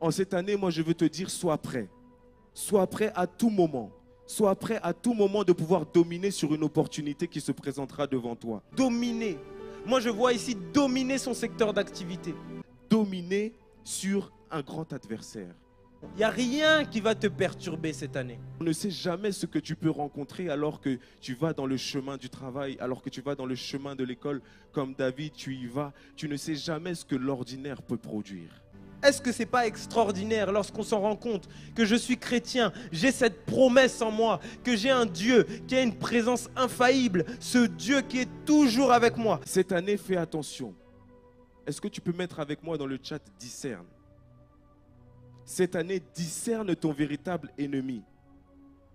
En cette année, moi, je veux te dire, sois prêt. Sois prêt à tout moment. Sois prêt à tout moment de pouvoir dominer sur une opportunité qui se présentera devant toi. Dominer. Moi, je vois ici dominer son secteur d'activité. Dominer sur un grand adversaire. Il n'y a rien qui va te perturber cette année. On ne sait jamais ce que tu peux rencontrer alors que tu vas dans le chemin du travail, alors que tu vas dans le chemin de l'école. Comme David, tu y vas. Tu ne sais jamais ce que l'ordinaire peut produire. Est-ce que ce n'est pas extraordinaire lorsqu'on s'en rend compte que je suis chrétien, j'ai cette promesse en moi, que j'ai un Dieu qui a une présence infaillible, ce Dieu qui est toujours avec moi. Cette année, fais attention. Est-ce que tu peux mettre avec moi dans le chat « discerne » ? Cette année, discerne ton véritable ennemi.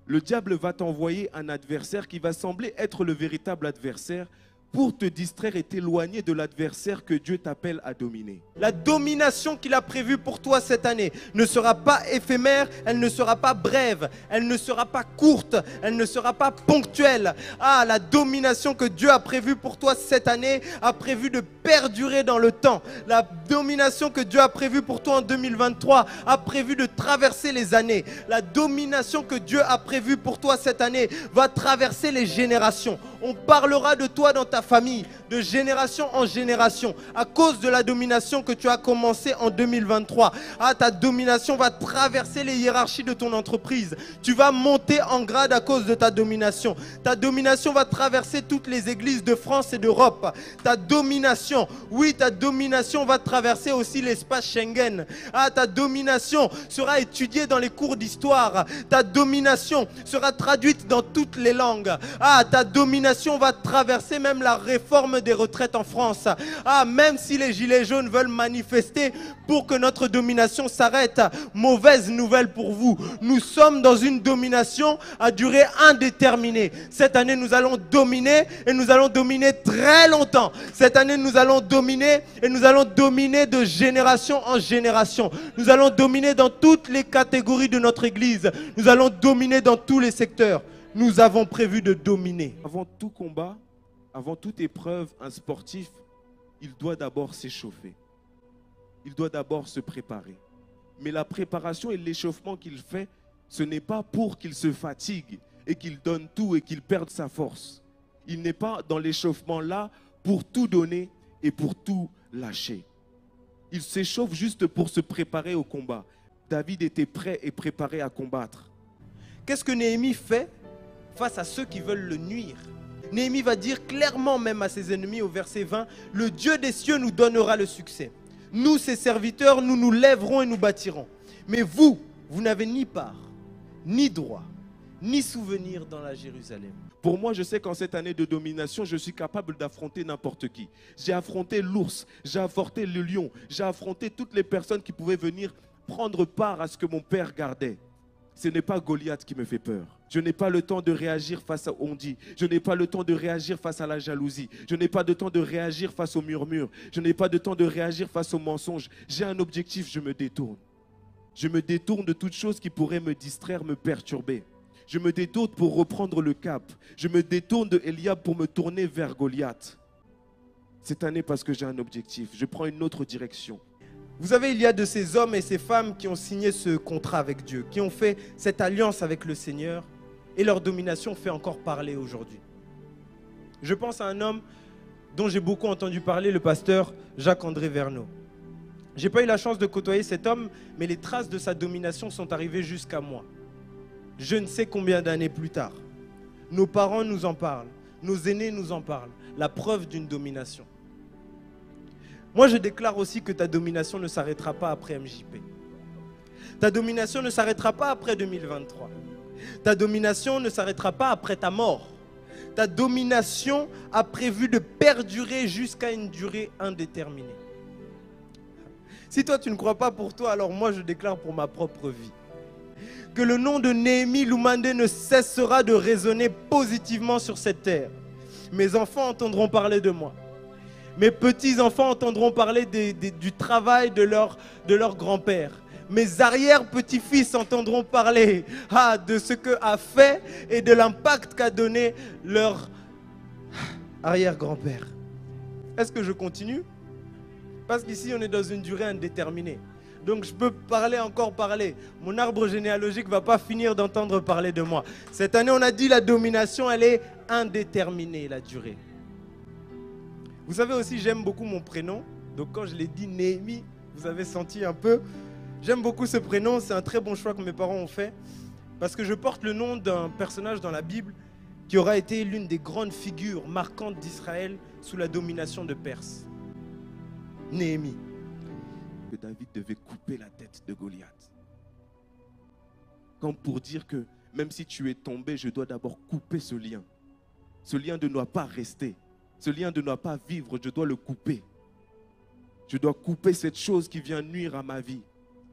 Le diable va t'envoyer un adversaire qui va sembler être le véritable adversaire pour te distraire et t'éloigner de l'adversaire que Dieu t'appelle à dominer. La domination qu'il a prévue pour toi cette année ne sera pas éphémère, elle ne sera pas brève, elle ne sera pas courte, elle ne sera pas ponctuelle. Ah, la domination que Dieu a prévue pour toi cette année a prévu de perdurer dans le temps. La domination que Dieu a prévue pour toi en 2023 a prévu de traverser les années. La domination que Dieu a prévue pour toi cette année va traverser les générations. On parlera de toi dans ta famille, de génération en génération, à cause de la domination que tu as commencé en 2023. Ah, ta domination va traverser les hiérarchies de ton entreprise. Tu vas monter en grade à cause de ta domination. Ta domination va traverser toutes les églises de France et d'Europe. Ta domination, oui, ta domination va traverser aussi l'espace Schengen. Ah, ta domination sera étudiée dans les cours d'histoire. Ta domination sera traduite dans toutes les langues. Ah, ta domination va traverser même la réforme des retraites en France. Ah, même si les gilets jaunes veulent manifester pour que notre domination s'arrête, mauvaise nouvelle pour vous. Nous sommes dans une domination à durée indéterminée. Cette année, nous allons dominer et nous allons dominer très longtemps. Cette année, nous allons dominer et nous allons dominer de génération en génération. Nous allons dominer dans toutes les catégories de notre église. Nous allons dominer dans tous les secteurs. Nous avons prévu de dominer. Avant tout combat, avant toute épreuve, un sportif, il doit d'abord s'échauffer. Il doit d'abord se préparer. Mais la préparation et l'échauffement qu'il fait, ce n'est pas pour qu'il se fatigue et qu'il donne tout et qu'il perde sa force. Il n'est pas dans l'échauffement là pour tout donner et pour tout lâcher. Il s'échauffe juste pour se préparer au combat. David était prêt et préparé à combattre. Qu'est-ce que Néhémie fait face à ceux qui veulent le nuire? Néhémie va dire clairement même à ses ennemis au verset 20, « Le Dieu des cieux nous donnera le succès. Nous, ses serviteurs, nous nous lèverons et nous bâtirons. Mais vous, vous n'avez ni part, ni droit, ni souvenir dans la Jérusalem. » Pour moi, je sais qu'en cette année de domination, je suis capable d'affronter n'importe qui. J'ai affronté l'ours, j'ai affronté le lion, j'ai affronté toutes les personnes qui pouvaient venir prendre part à ce que mon père gardait. Ce n'est pas Goliath qui me fait peur. Je n'ai pas le temps de réagir face à on dit. Je n'ai pas le temps de réagir face à la jalousie. Je n'ai pas de temps de réagir face aux murmures. Je n'ai pas de temps de réagir face aux mensonges. J'ai un objectif, je me détourne. Je me détourne de toute chose qui pourrait me distraire, me perturber. Je me détourne pour reprendre le cap. Je me détourne de Eliab pour me tourner vers Goliath. Cette année, parce que j'ai un objectif, je prends une autre direction. Vous savez, il y a de ces hommes et ces femmes qui ont signé ce contrat avec Dieu, qui ont fait cette alliance avec le Seigneur, et leur domination fait encore parler aujourd'hui. Je pense à un homme dont j'ai beaucoup entendu parler, le pasteur Jacques-André Verneau. Je n'ai pas eu la chance de côtoyer cet homme, mais les traces de sa domination sont arrivées jusqu'à moi. Je ne sais combien d'années plus tard. Nos parents nous en parlent, nos aînés nous en parlent, la preuve d'une domination. Moi, je déclare aussi que ta domination ne s'arrêtera pas après MJP. Ta domination ne s'arrêtera pas après 2023. Ta domination ne s'arrêtera pas après ta mort. Ta domination a prévu de perdurer jusqu'à une durée indéterminée. Si toi, tu ne crois pas pour toi, alors moi, je déclare pour ma propre vie. Que le nom de Néhémie Lumande ne cessera de résonner positivement sur cette terre. Mes enfants entendront parler de moi. Mes petits-enfants entendront parler du travail de leur grand-père. Mes arrière-petits-fils entendront parler de ce qu'a fait et de l'impact qu'a donné leur arrière-grand-père. Est-ce que je continue? Parce qu'ici, on est dans une durée indéterminée. Donc je peux encore parler. Mon arbre généalogique ne va pas finir d'entendre parler de moi. Cette année, on a dit la domination, elle est indéterminée, la durée. Vous savez aussi, j'aime beaucoup mon prénom. Donc quand je l'ai dit Néhémie, vous avez senti un peu. J'aime beaucoup ce prénom, c'est un très bon choix que mes parents ont fait. Parce que je porte le nom d'un personnage dans la Bible qui aura été l'une des grandes figures marquantes d'Israël sous la domination de Perse. Néhémie. Que David devait couper la tête de Goliath. Comme pour dire que même si tu es tombé, je dois d'abord couper ce lien. Ce lien ne doit pas rester. Ce lien ne doit pas vivre, je dois le couper. Je dois couper cette chose qui vient nuire à ma vie.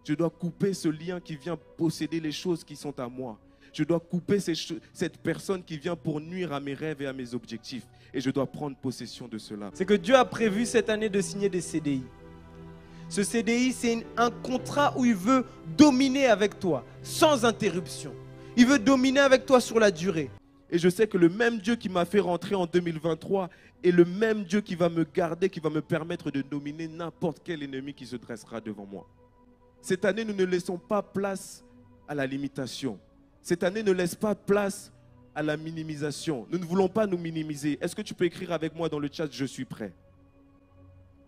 Je dois couper ce lien qui vient posséder les choses qui sont à moi. Je dois couper cette personne qui vient pour nuire à mes rêves et à mes objectifs. Et je dois prendre possession de cela. C'est que Dieu a prévu cette année de signer des CDI. Ce CDI, c'est un contrat où il veut dominer avec toi, sans interruption. Il veut dominer avec toi sur la durée. Et je sais que le même Dieu qui m'a fait rentrer en 2023 est le même Dieu qui va me garder, qui va me permettre de dominer n'importe quel ennemi qui se dressera devant moi. Cette année, nous ne laissons pas place à la limitation. Cette année ne laisse pas place à la minimisation. Nous ne voulons pas nous minimiser. Est-ce que tu peux écrire avec moi dans le chat « Je suis prêt ».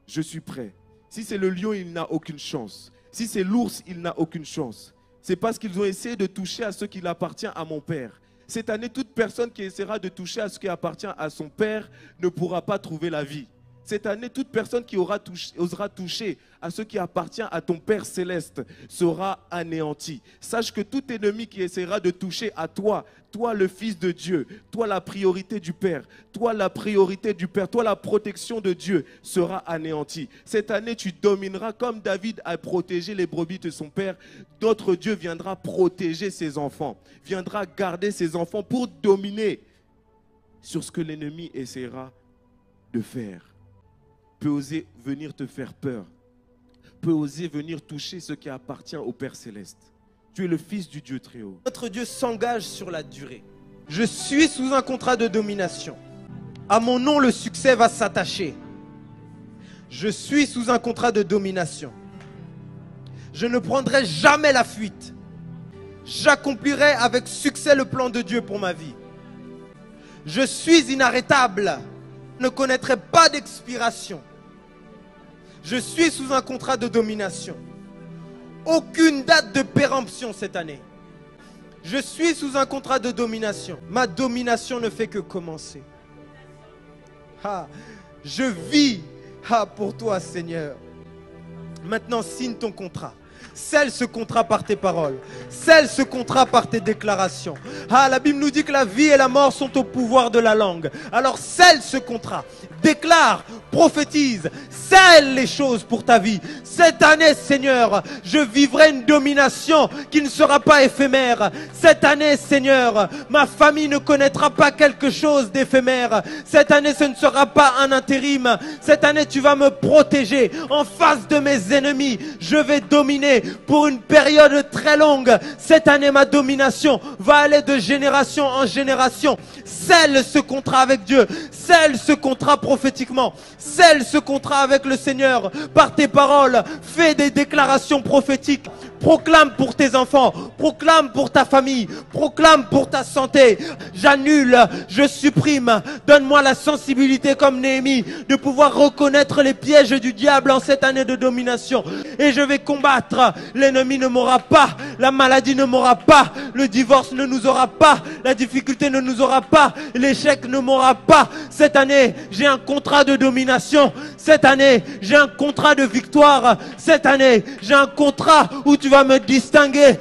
Je suis prêt. Si c'est le lion, il n'a aucune chance. Si c'est l'ours, il n'a aucune chance. C'est parce qu'ils ont essayé de toucher à ce qui appartient à mon Père. Cette année, toute personne qui essaiera de toucher à ce qui appartient à son Père ne pourra pas trouver la vie. Cette année, toute personne qui osera toucher à ce qui appartient à ton Père Céleste sera anéantie. Sache que tout ennemi qui essaiera de toucher à toi, toi le Fils de Dieu, toi la priorité du Père, toi la priorité du Père, toi la protection de Dieu sera anéanti. Cette année, tu domineras comme David a protégé les brebis de son Père. Notre Dieu viendra protéger ses enfants, viendra garder ses enfants pour dominer sur ce que l'ennemi essaiera de faire. Peut oser venir te faire peur, peut oser venir toucher ce qui appartient au Père Céleste. Tu es le Fils du Dieu très haut. Notre Dieu s'engage sur la durée. Je suis sous un contrat de domination. À mon nom, le succès va s'attacher. Je suis sous un contrat de domination. Je ne prendrai jamais la fuite. J'accomplirai avec succès le plan de Dieu pour ma vie. Je suis inarrêtable. Je ne connaîtrai pas d'expiration. Je suis sous un contrat de domination. Aucune date de péremption cette année. Je suis sous un contrat de domination. Ma domination ne fait que commencer. Je vis pour toi, Seigneur. Maintenant, signe ton contrat. Scelle ce contrat par tes paroles. Scelle ce contrat par tes déclarations. La Bible nous dit que la vie et la mort sont au pouvoir de la langue. Alors scelle ce contrat. Déclare, prophétise, scelle les choses pour ta vie. Cette année, Seigneur, je vivrai une domination qui ne sera pas éphémère. Cette année, Seigneur, ma famille ne connaîtra pas quelque chose d'éphémère. Cette année, ce ne sera pas un intérim. Cette année, tu vas me protéger. En face de mes ennemis, je vais dominer pour une période très longue. Cette année, ma domination va aller de génération en génération. Scelle ce contrat avec Dieu. Scelle ce contrat prophétiquement. Scelle ce contrat avec le Seigneur par tes paroles. Fais des déclarations prophétiques. Proclame pour tes enfants. Proclame pour ta famille. Proclame pour ta santé. J'annule, je supprime. Donne-moi la sensibilité comme Néhémie de pouvoir reconnaître les pièges du diable en cette année de domination. Et je vais combattre. L'ennemi ne m'aura pas. La maladie ne m'aura pas. Le divorce ne nous aura pas. La difficulté ne nous aura pas. L'échec ne m'aura pas. Cette année, j'ai un contrat de domination. Cette année, j'ai un contrat de victoire. Cette année, j'ai un contrat où tu vas me distinguer